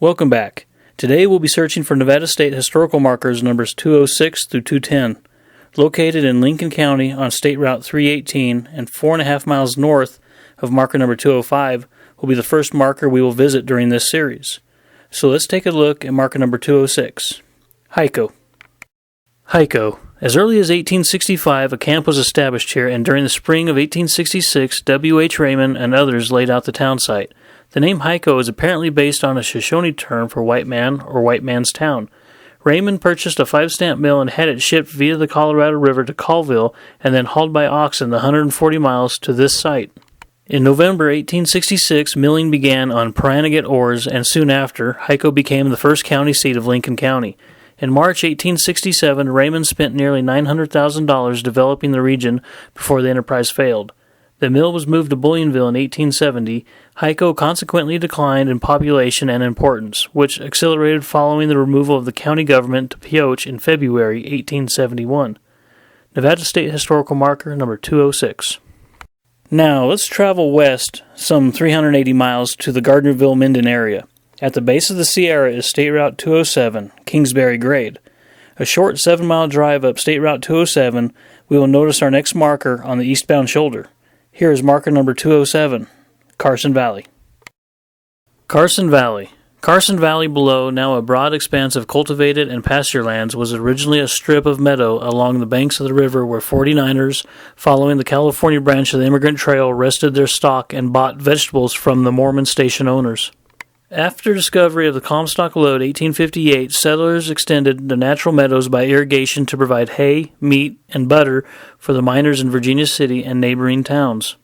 Welcome back. Today we'll be searching for Nevada State historical markers numbers 206 through 210. Located in Lincoln County on State Route 318 and 4.5 miles north of marker number 205 will be the first marker we will visit during this series. So let's take a look at marker number 206. Heiko. Heiko. As early as 1865, a camp was established here, and during the spring of 1866, W.H. Raymond and others laid out the town site. The name Heiko is apparently based on a Shoshone term for white man or white man's town. Raymond purchased a 5-stamp mill and had it shipped via the Colorado River to Colville and then hauled by oxen the 140 miles to this site. In November 1866, milling began on Pahranagat ores, and soon after, Heiko became the first county seat of Lincoln County. In March 1867, Raymond spent nearly $900,000 developing the region before the enterprise failed. The mill was moved to Bouillonville in 1870. Heiko consequently declined in population and importance, which accelerated following the removal of the county government to Pioche in February 1871. Nevada State Historical Marker number 206. Now, let's travel west some 380 miles to the Gardnerville-Minden area. At the base of the Sierra is State Route 207, Kingsbury Grade. A short 7-mile drive up State Route 207, we will notice our next marker on the eastbound shoulder. Here is marker number 207, Carson Valley. Carson Valley. Carson Valley below, now a broad expanse of cultivated and pasture lands, was originally a strip of meadow along the banks of the river where 49ers, following the California branch of the Immigrant Trail, rested their stock and bought vegetables from the Mormon station owners. After discovery of the Comstock Lode 1858, settlers extended the natural meadows by irrigation to provide hay, meat, and butter for the miners in Virginia City and neighboring towns.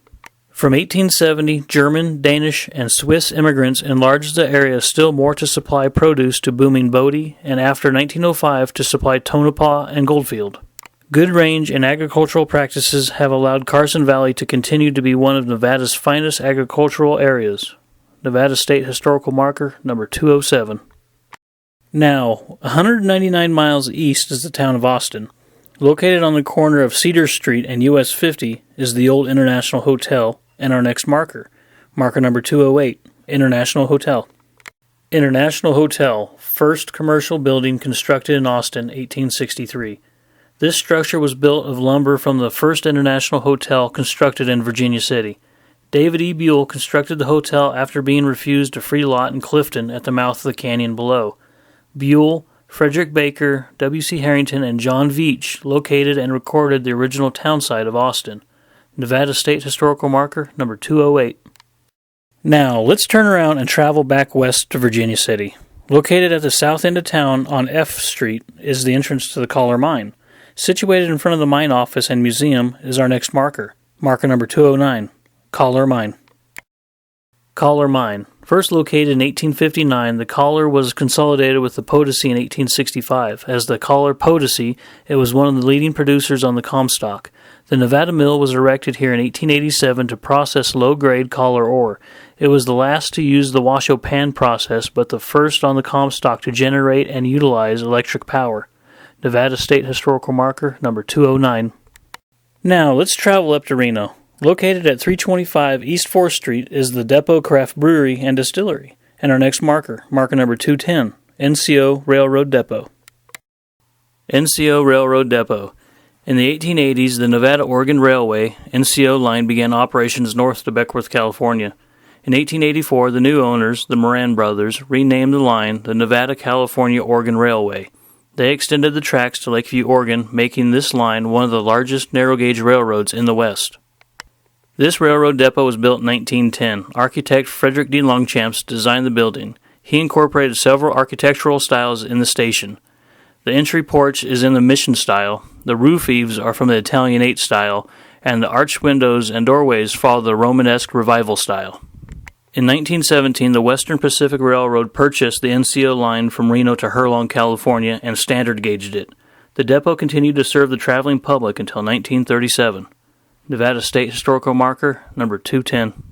From 1870, German, Danish, and Swiss immigrants enlarged the area still more to supply produce to booming Bodie, and after 1905 to supply Tonopah and Goldfield. Good range and agricultural practices have allowed Carson Valley to continue to be one of Nevada's finest agricultural areas. Nevada State Historical Marker number 207. Now, 199 miles east is the town of Austin. Located on the corner of Cedar Street and US 50 is the old International Hotel, and our next marker, marker number 208, International Hotel. International Hotel, first commercial building constructed in Austin, 1863. This structure was built of lumber from the first International Hotel constructed in Virginia City. David E. Buell constructed the hotel after being refused a free lot in Clifton at the mouth of the canyon below. Buell, Frederick Baker, W.C. Harrington, and John Veach located and recorded the original town site of Austin. Nevada State Historical Marker number 208. Now, let's turn around and travel back west to Virginia City. Located at the south end of town on F Street is the entrance to the Chollar Mine. Situated in front of the mine office and museum is our next marker, marker number 209. Chollar Mine. Chollar Mine. First located in 1859, the Chollar was consolidated with the Potosi in 1865. As the Chollar Potosi, it was one of the leading producers on the Comstock. The Nevada Mill was erected here in 1887 to process low-grade Chollar ore. It was the last to use the Washoe Pan process, but the first on the Comstock to generate and utilize electric power. Nevada State Historical Marker number 209. Now, let's travel up to Reno. Located at 325 East 4th Street is the Depot Craft Brewery and Distillery, and our next marker, marker number 210, N.C.O. Railroad Depot. N.C.O. Railroad Depot. In the 1880s, the Nevada-Oregon Railway, N.C.O. line began operations north to Beckworth, California. In 1884, the new owners, the Moran brothers, renamed the line the Nevada-California-Oregon Railway. They extended the tracks to Lakeview, Oregon, making this line one of the largest narrow-gauge railroads in the West. This railroad depot was built in 1910. Architect Frederick D. Longchamps designed the building. He incorporated several architectural styles in the station. The entry porch is in the Mission style, the roof eaves are from the Italianate style, and the arched windows and doorways follow the Romanesque Revival style. In 1917, the Western Pacific Railroad purchased the NCO line from Reno to Hurlong, California, and standard gauged it. The depot continued to serve the traveling public until 1937. Nevada State Historical Marker number 210.